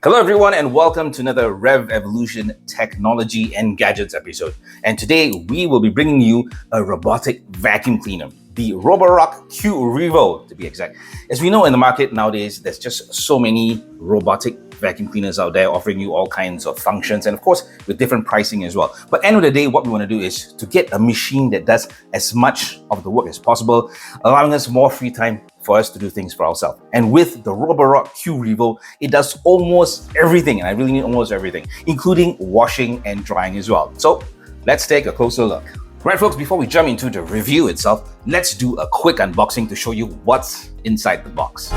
Hello everyone and welcome to another Revv Evolution Technology and Gadgets episode. And today we will be bringing you a robotic vacuum cleaner, the Roborock Q Revo to be exact. As we know in the market nowadays, there's just so many robotic vacuum cleaners out there offering you all kinds of functions and of course with different pricing as well. But end of the day, what we want to do is to get a machine that does as much of the work as possible, allowing us more free time for us to do things for ourselves. And with the Roborock Q Revo, it does almost everything, and I really mean almost everything, including washing and drying as well. So let's take a closer look. Right folks, before we jump into the review itself, let's do a quick unboxing to show you what's inside the box.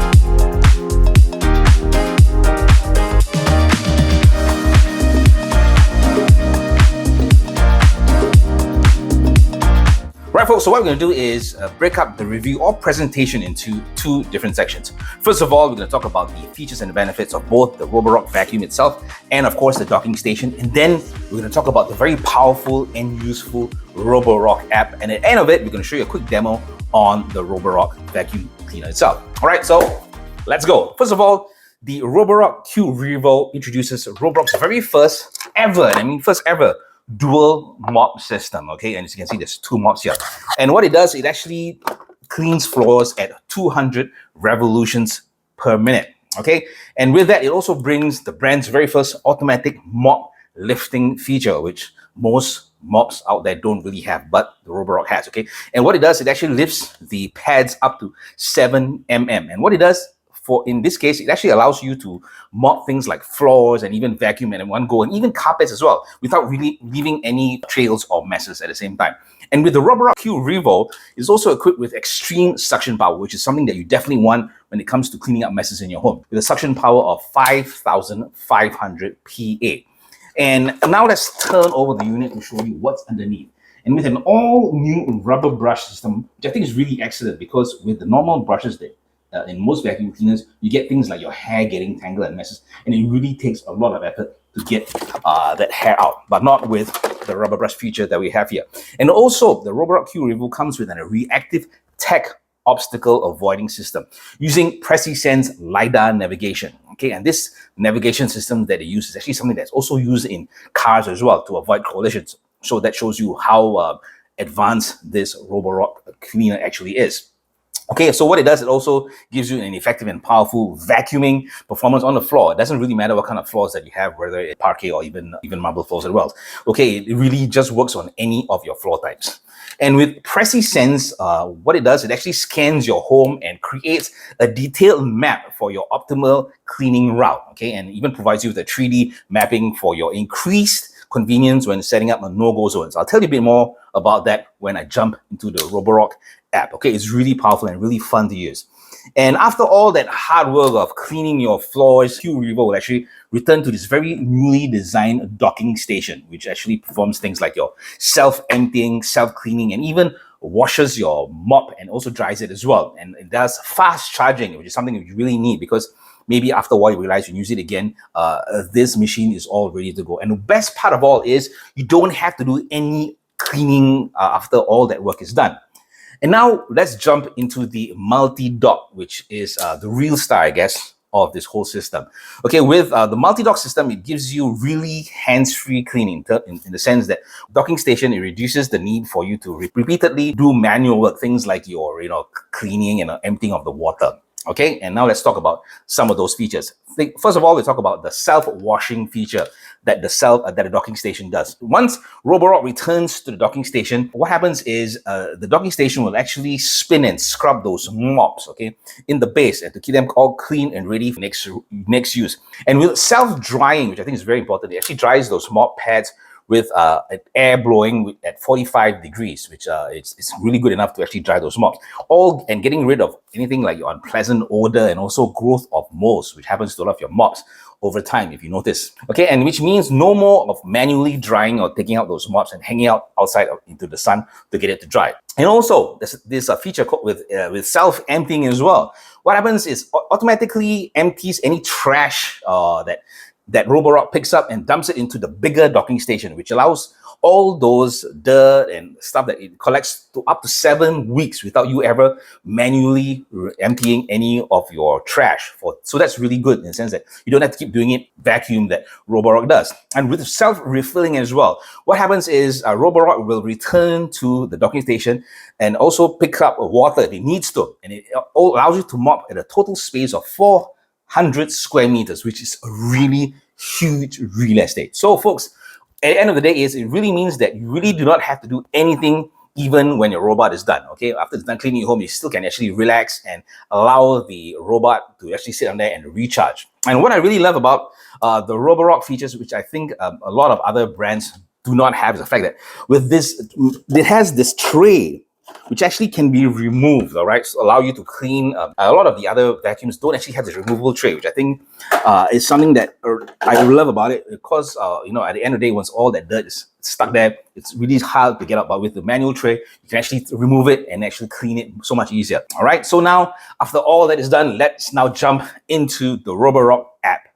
Right folks, so what we're going to do is break up the review or presentation into two different sections. First of all, we're going to talk about the features and benefits of both the Roborock vacuum itself and of course the docking station. And then we're going to talk about the very powerful and useful Roborock app. And at the end of it, we're going to show you a quick demo on the Roborock vacuum cleaner itself. All right, so let's go. First of all, the Roborock Q Revo introduces Roborock's very first ever, dual mop system. Okay, and as you can see, there's two mops here, and what it does, it actually cleans floors at 200 revolutions per minute. Okay, and with that, it also brings the brand's very first automatic mop lifting feature, which most mops out there don't really have, but the Roborock has. Okay, and what it does, it actually lifts the pads up to 7 mm, and what it does, in this case, it actually allows you to mop things like floors and even vacuum in one go, and even carpets as well, without really leaving any trails or messes at the same time. And with the Roborock Q Revo, it's also equipped with extreme suction power, which is something that you definitely want when it comes to cleaning up messes in your home, with a suction power of 5,500 PA. And now let's turn over the unit and show you what's underneath. And with an all-new rubber brush system, which I think is really excellent, because with the normal brushes that in most vacuum cleaners, you get things like your hair getting tangled and messes, and it really takes a lot of effort to get that hair out, but not with the rubber brush feature that we have here. And also, the Roborock Q Revo comes with a reactive tech obstacle avoiding system using PreciSense LiDAR navigation. Okay, and this navigation system that they use is actually something that's also used in cars as well to avoid collisions. So that shows you how advanced this Roborock cleaner actually is. Okay, so what it does, it also gives you an effective and powerful vacuuming performance on the floor. It doesn't really matter what kind of floors that you have, whether it's parquet or even marble floors as well. Okay, it really just works on any of your floor types. And with PreciSense, what it does, it actually scans your home and creates a detailed map for your optimal cleaning route. Okay, and even provides you with a 3D mapping for your increased convenience when setting up a no-go zones. I'll tell you a bit more about that when I jump into the Roborock app. Okay, it's really powerful and really fun to use. And after all that hard work of cleaning your floors, Q Revo will actually return to this very newly designed docking station, which actually performs things like your self-emptying, self-cleaning, and even washes your mop and also dries it as well. And it does fast charging, which is something that you really need, because maybe after a while you realize you use it again, this machine is all ready to go. And the best part of all is you don't have to do any cleaning after all that work is done. And now let's jump into the multi-dock, which is the real star, I guess, of this whole system. Okay, with the multi-dock system, it gives you really hands-free cleaning in the sense that docking station, it reduces the need for you to repeatedly do manual work, things like your cleaning and emptying of the water. Okay, and now let's talk about some of those features. First of all, we talk about the self-washing feature that the docking station does. Once Roborock returns to the docking station, what happens is the docking station will actually spin and scrub those mops, okay, in the base, and to keep them all clean and ready for next use. And with self-drying, which I think is very important, it actually dries those mop pads with air blowing at 45 degrees, which it's really good enough to actually dry those mops. And getting rid of anything like your unpleasant odor and also growth of molds, which happens to a lot of your mops over time, if you notice. Okay, and which means no more of manually drying or taking out those mops and hanging out outside into the sun to get it to dry. And also, there's a feature called with self-emptying as well. What happens is automatically empties any trash that Roborock picks up and dumps it into the bigger docking station, which allows all those dirt and stuff that it collects to up to 7 weeks without you ever manually emptying any of your trash. So that's really good in the sense that you don't have to keep doing it vacuum that Roborock does. And with self-refilling as well, what happens is Roborock will return to the docking station and also pick up water if it needs to. And it allows you to mop at a total space of 400 square meters, which is a really huge real estate. So folks, at the end of the day, it really means that you really do not have to do anything even when your robot is done. Okay, after it's done cleaning your home, you still can actually relax and allow the robot to actually sit on there and recharge. And what I really love about the Roborock features, which I think a lot of other brands do not have, is the fact that with this, it has this tray which actually can be removed, all right, so allow you to clean. A lot of the other vacuums don't actually have this removable tray, which I think is something that I love about it, because you know, at the end of the day, once all that dirt is stuck there, it's really hard to get out. But with the manual tray, you can actually remove it and actually clean it so much easier. All right, so now after all that is done, let's now jump into the Roborock app.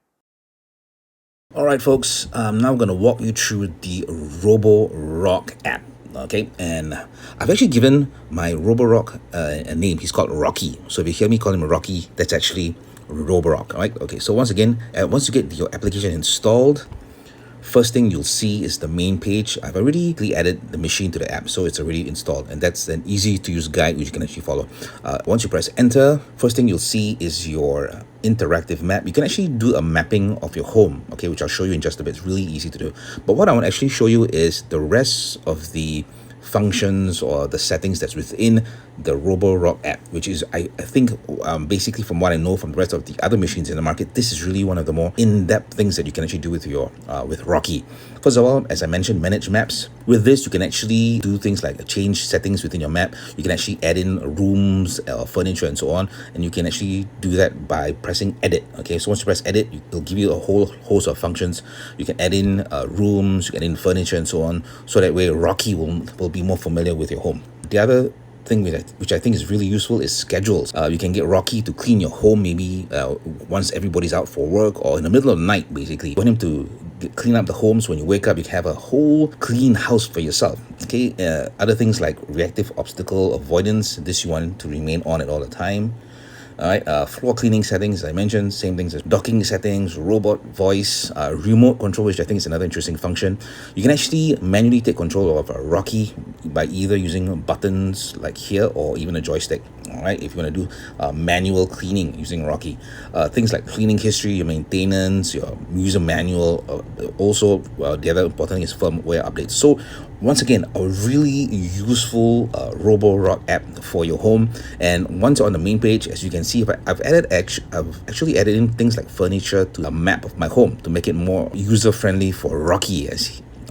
All right, folks, I'm now going to walk you through the Roborock app. Okay, and I've actually given my Roborock a name. He's called Rocky. So if you hear me call him Rocky, that's actually Roborock. All right. Okay. So once again, once you get your application installed, first thing you'll see is the main page. I've already added the machine to the app, so it's already installed, and that's an easy to use guide which you can actually follow. Once you press enter, first thing you'll see is your interactive map. You can actually do a mapping of your home, okay, which I'll show you in just a bit. It's really easy to do. But what I want to actually show you is the rest of the functions or the settings that's within the Roborock app, which is I think basically, from what I know from the rest of the other machines in the market, this is really one of the more in-depth things that you can actually do with your with Rocky. First of all, as I mentioned, manage maps. With this, you can actually do things like change settings within your map. You can actually add in rooms, furniture, and so on, and you can actually do that by pressing edit. Okay, so once you press edit, it'll give you a whole host of functions. You can add in rooms, you can add in furniture, and so on, so that way Rocky will be more familiar with your home. The other thing which I think is really useful is schedules. You can get Rocky to clean your home maybe once everybody's out for work, or in the middle of the night. Basically, you want him to clean up the homes. When you wake up, you can have a whole clean house for yourself. Okay, other things like reactive obstacle avoidance, this you want to remain on it all the time. All right, floor cleaning settings, as I mentioned, same things as docking settings, robot voice, remote control, which I think is another interesting function. You can actually manually take control of Rocky by either using buttons like here or even a joystick. All right, if you want to do manual cleaning using Rocky, things like cleaning history, your maintenance, your user manual. Also, the other important thing is firmware updates. So once again, a really useful Roborock app for your home. And once on the main page, as you can see, I've actually added in things like furniture to a map of my home to make it more user friendly for Rocky,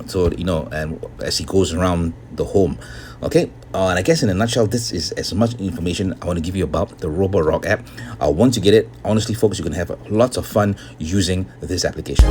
so you know, and as he goes around the home. Okay, and I guess in a nutshell, this is as much information I want to give you about the Roborock app. Once you get it, honestly, folks, you can have lots of fun using this application.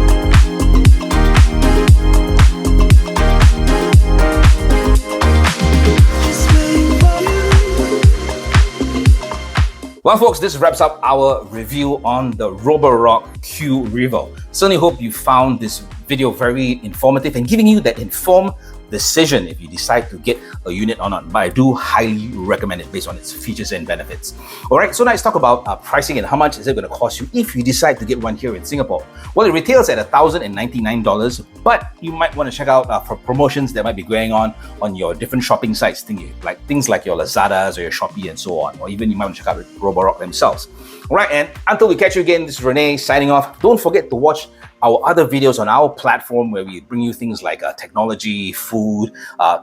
Well, folks, this wraps up our review on the Roborock Q Revo. Certainly hope you found this video very informative and giving you that informed decision if you decide to get a unit or not. But I do highly recommend it based on its features and benefits. All right, so now let's talk about pricing and how much is it going to cost you if you decide to get one here in Singapore. Well, it retails at $1,099, but you might want to check out for promotions that might be going on your different shopping sites, things like your Lazadas or your Shopee and so on, or even you might want to check out Roborock themselves. All right, and until we catch you again, this is Rene signing off. Don't forget to watch our other videos on our platform where we bring you things like technology, food,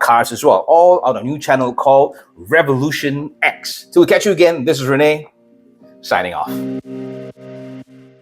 cars as well, all on a new channel called Revolution X. Till we catch you again, this is Rene signing off.